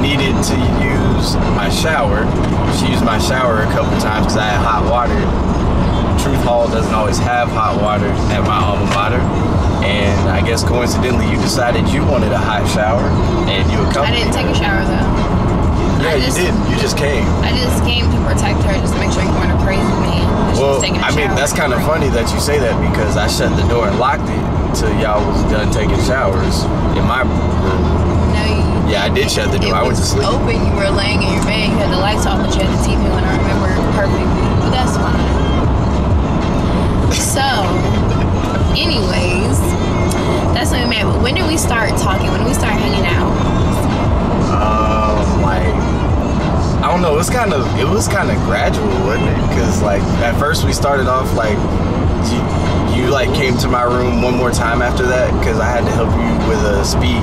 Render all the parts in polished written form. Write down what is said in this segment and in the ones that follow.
needed to use my shower. She used my shower a couple times because I had hot water. Truth Hall doesn't always have hot water at my alma mater. And I guess coincidentally you decided you wanted a hot shower and you accompanied I didn't take a shower though. Yeah, you did. You just came. I just came to protect her, just to make sure you weren't crazy me. Well, I mean, that's kind of funny that you say that because I shut the door and locked it until y'all was done taking showers in my room. No, yeah, I did shut the door. I went to sleep. Open. You were laying in your bed. You had the lights off, but you had the TV on. I remember perfectly. But that's fine. So, anyways, that's when we met. But when did we start talking? When did we start hanging out? Like, I don't know. It was kind of gradual, wasn't it? Because like at first we started off like you like came to my room one more time after that because I had to help you with a speech,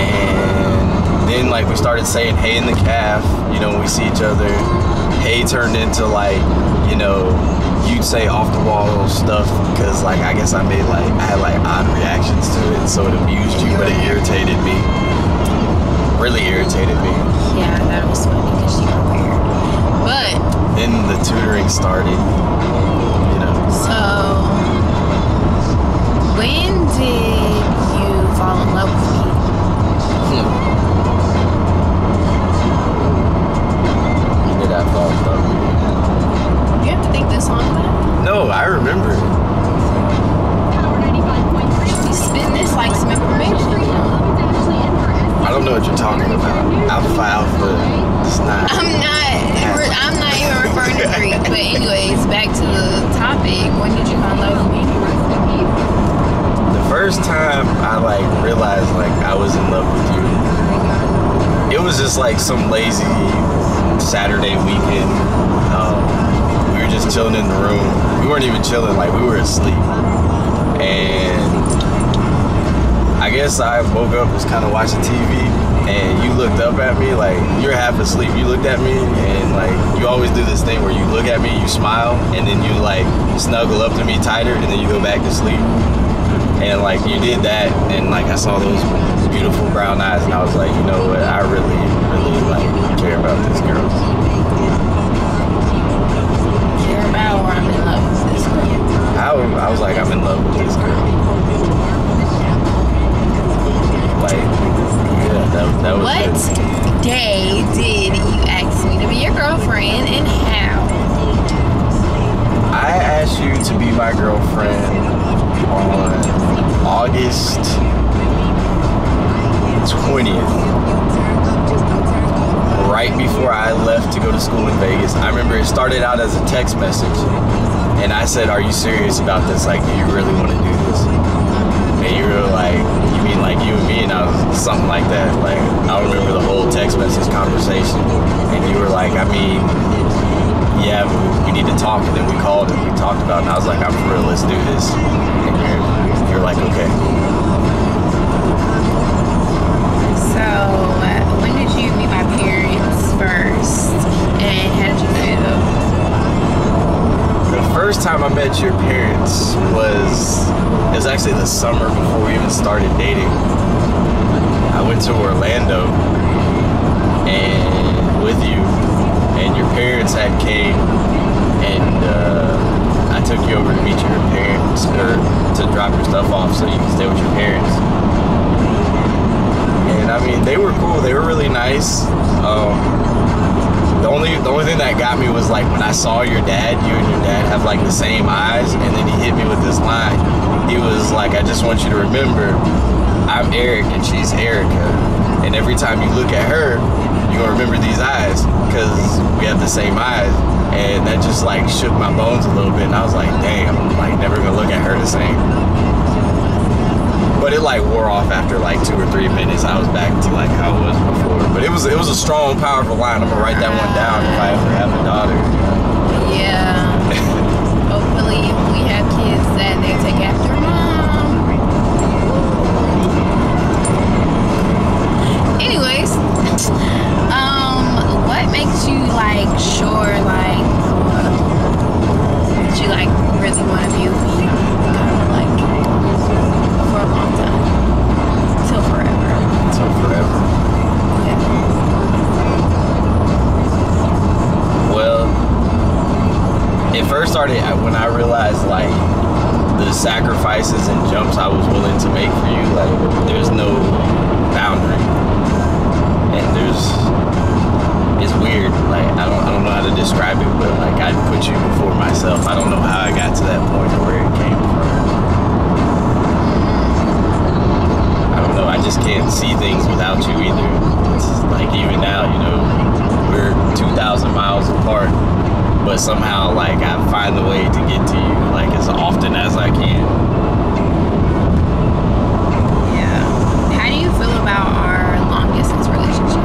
and then like we started saying hey in the calf. You know, when we see each other, hey turned into like, you know, you'd say off the wall stuff because like I guess I had like odd reactions to it, so it amused you, but it irritated me. Really irritated me. Yeah, that was funny because you were weird. But then the tutoring started, you know. So when did you fall in love with me? When did I fall in love with you? You have to think this long about? No, I remember it. You spin this like some information. I don't know what you're talking about. Alpha, it's not. I'm not even referring to Greek. But anyways, back to the topic. When did you fall in love with me? The first time I like realized like I was in love with you, it was just like some lazy Saturday weekend. We were just chilling in the room. We weren't even chilling, like we were asleep. And I guess I woke up, was kind of watching TV, and you looked up at me, like, you're half asleep, you looked at me, and like, you always do this thing where you look at me, you smile, and then you like, snuggle up to me tighter, and then you go back to sleep. And like, you did that, and like, I saw those beautiful brown eyes, and I was like, you know what, I really, really like, care about this girl. Care about, or I'm in love with this girl? I was like, I'm in love with this girl. Like, yeah, that was what it. Day did you ask me to be your girlfriend, and how? I asked you to be my girlfriend on August 20th, right before I left to go to school in Vegas. I remember it started out as a text message, and I said, are you serious about this? Like, do you really want to do this? And you were like, you mean like you and me? And I was something like that. Like, I remember the whole text message conversation. And you were like, I mean, yeah, we need to talk. And then we called and we talked about it. And I was like, I'm for real, let's do this. And you're like, okay. So, when did you meet my parents first? And how did you know them? The first time I met your parents was actually the summer before we even started dating. I went to Orlando and with you, and your parents had came, and I took you over to meet your parents, or to drop your stuff off so you can stay with your parents. And I mean, they were cool. They were really nice. The only thing that got me was like when I saw your dad, you and your dad have like the same eyes, and then he hit me with this line. He was like, I just want you to remember, I'm Eric and she's Erica. And every time you look at her, you're gonna remember these eyes because we have the same eyes. And that just like shook my bones a little bit. And I was like, dang, I'm like never gonna look at her the same. But it like wore off after like 2 or 3 minutes. I was back to like how it was before. But it was a strong, powerful line. I'm gonna write that one down if I ever have a daughter. Yeah. Hopefully, if we have kids, that they take after mom. Anyways, what makes you like sure like that you like really want to be with me? Kind of like for a long time, till forever. Till forever. Well, it first started when I realized like the sacrifices and jumps I was willing to make for you. Like there's no boundary, and it's weird. Like I don't know how to describe it, but like I put you before myself. I don't know how I got to that point or where it came from. I don't know. I just can't see things without you either. It's like even now, you know, we're 2,000 miles apart, but somehow like I find the way to get to you like as often as I can. Yeah. How do you feel about our long distance relationship?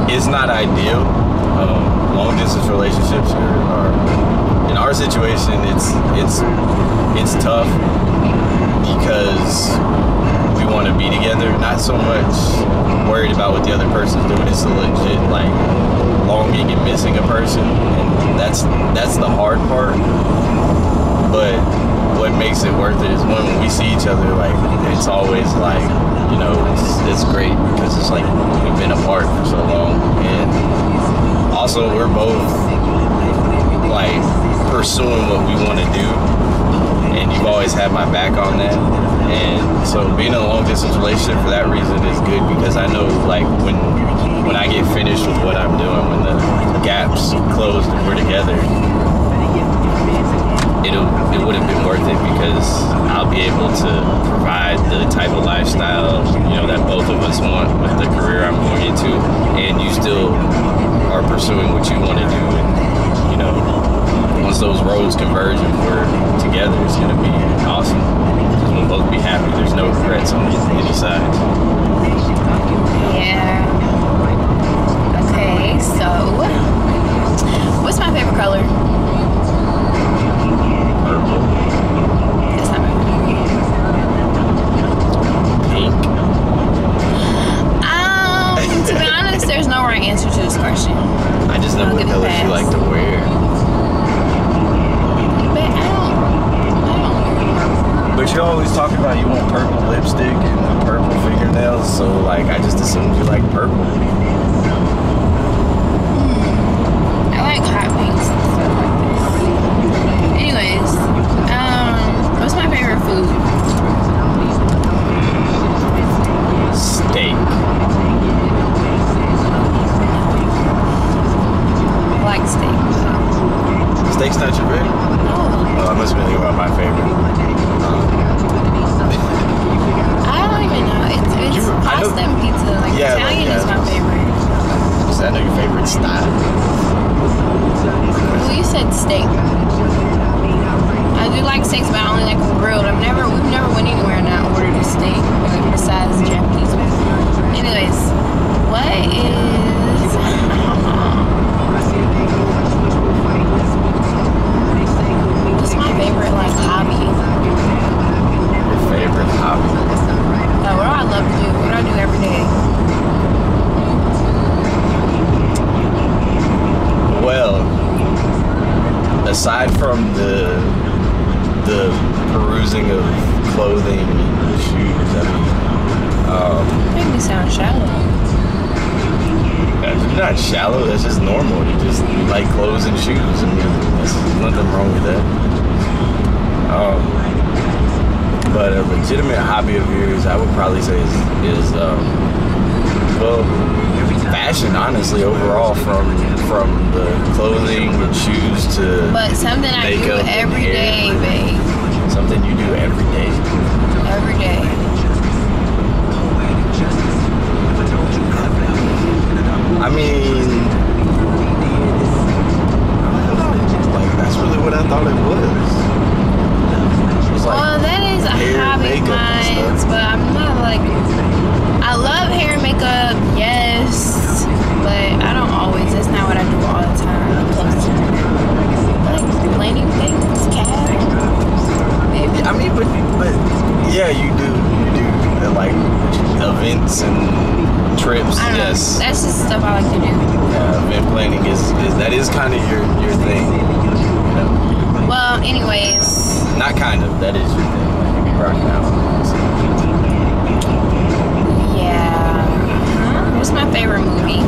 It's not ideal. Long distance relationships are in our situation. It's tough because we want to be together. Not so much worried about what the other person's doing. It's a legit like longing and missing a person, and that's the hard part. But what makes it worth it is when we see each other. Like it's always like, you know, it's great because it's like we've been apart for so long, and also we're both like pursuing what we want to do, and you've always had my back on that. And so being in a long distance relationship for that reason is good, because I know like when I get finished with what I'm doing, when the gaps closed and we're together, it would have been worth it, because I'll be able to provide the type of lifestyle, you know, that both of us want with the career I'm going into, and you still are pursuing what you want to do. And you know, once those roads converge and we're together, it's going to be awesome. We'll both be happy. There's no regrets on any side. Yeah. Okay, so what's my favorite color? Purple. It's not Pink. To be honest, there's no right answer to this question. I just know I'll what give it a colors you pass. like to wear. But I don't. But you're always talking about you want purple lipstick and purple fingernails, so like I just assumed you like purple. I like hot pinks and stuff like that. Anyways, what's my favorite food? Steak. I like steak. Steak's not your favorite? No. Oh, I must have been thinking about my favorite. I don't even know. It's pasta and pizza. Like Yeah, Italian yeah, is my favorite. I know your favorite style. Well, you said steak. I do like steaks, but I only like them grilled. We've never went anywhere and I ordered a steak besides Japanese one. Anyways, what is what's my favorite like hobby? Your favorite hobby? What do I love to do? What do I do every day? Well, aside from the perusing of clothing and shoes, I mean, Make me sound shallow. you're not shallow. That's just normal. You like clothes and shoes. I mean, there's nothing wrong with that. But a legitimate hobby of yours, I would probably say is well, fashion. Honestly, overall, from the clothing and shoes to But something I do makeup and every hair. day, babe. Something you do every day. Every day. I mean, like that's really what I thought it was. It was like Well, that is a hair, hobby of makeup and mine, stuff. but I'm not like. I love hair and makeup, yes, but I don't always. That's not what I do all the time. I'm close to like planning things, cat. Maybe. I mean, but yeah, you do like events and trips. I don't Yes, know. That's just stuff I like to do. event planning is kind of your thing. You know, Well, anyways, not kind of. That is your thing. Like you be rocking out. my favorite movie.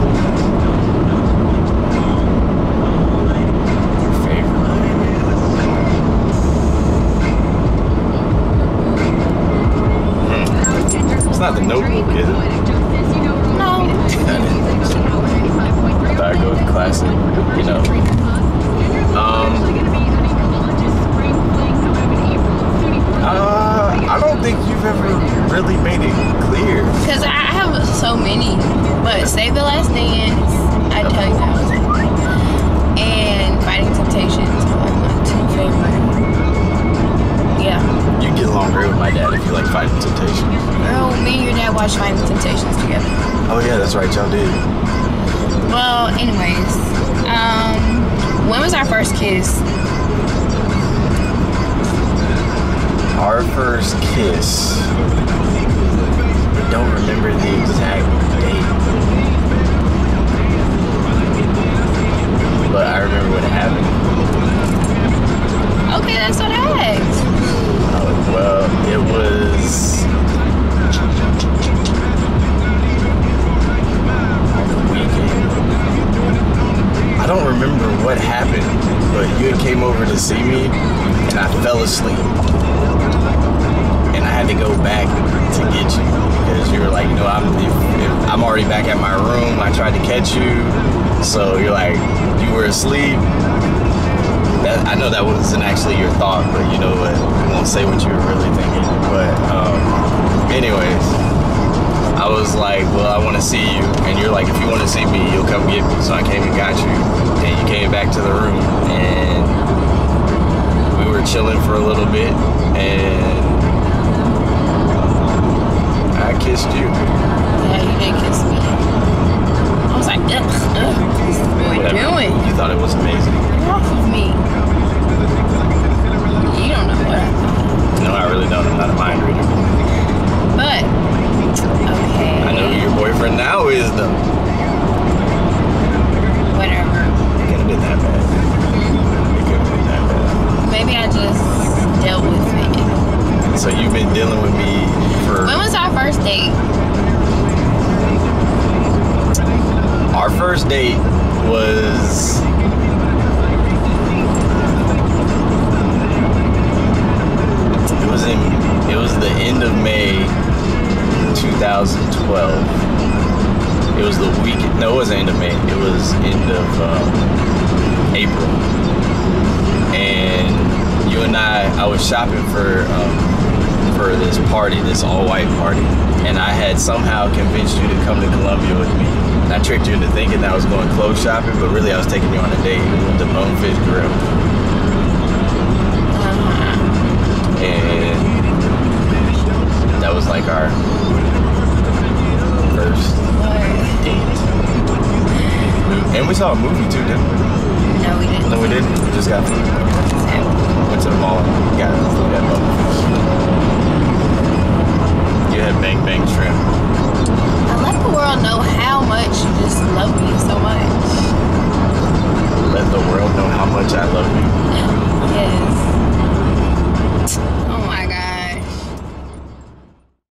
Your favorite movie? It's not The Notebook, is it? No. I thought I'd go with the classic, you know. I don't think you've ever really made it clear. Because I have so many. But Save the Last Dance, I tell you that was one. And Fighting Temptations are like my two favorite. Yeah. You get along great with my dad if you like Fighting Temptations. Girl, me and your dad watched Fighting Temptations together. Oh yeah, that's right, y'all did. Well, anyways, when was our first kiss? Our first kiss. I don't remember the exact date, but I remember what happened. Okay, that's what I asked. Oh, well, it was on the weekend. I don't remember what happened, but you had came over to see me, and I fell asleep. And I had to go back to get you because you were like, you know, I'm already back at my room. I tried to catch you, so you're like, you were asleep. I know that wasn't actually your thought, but you know what? I won't say what you were really thinking. But anyways, I was like, well, I want to see you, and you're like, if you want to see me, you'll come get me. So I came and got you, and you came back to the room, and we were chilling for a little bit, and I kissed you. Yeah, you did kiss me. I was like, ugh, what are you doing? You thought it was amazing. Get off of me. You don't know what I thought. No, I really don't. I'm not a mind reader. But, okay. I know who your boyfriend now is, though. Whatever. It could have been that bad. It could have been that bad. Maybe I just dealt with it. So you've been dealing with me for... When was our first date? Our first date was... It was the end of May 2012. It was the weekend. No, it wasn't end of May. It was end of April. And you and I was shopping for this party, this all-white party, and I had somehow convinced you to come to Columbia with me. And I tricked you into thinking that I was going clothes shopping, but really I was taking you on a date with the Bonefish Grill. And that was like our first date. And we saw a movie too, didn't we? No, we didn't. No, we didn't. We just got food. Went to the mall and got food at Bonefish. You had bang bang shrimp. I let the world know how much you just love me so much. Let the world know how much I love you. Yes.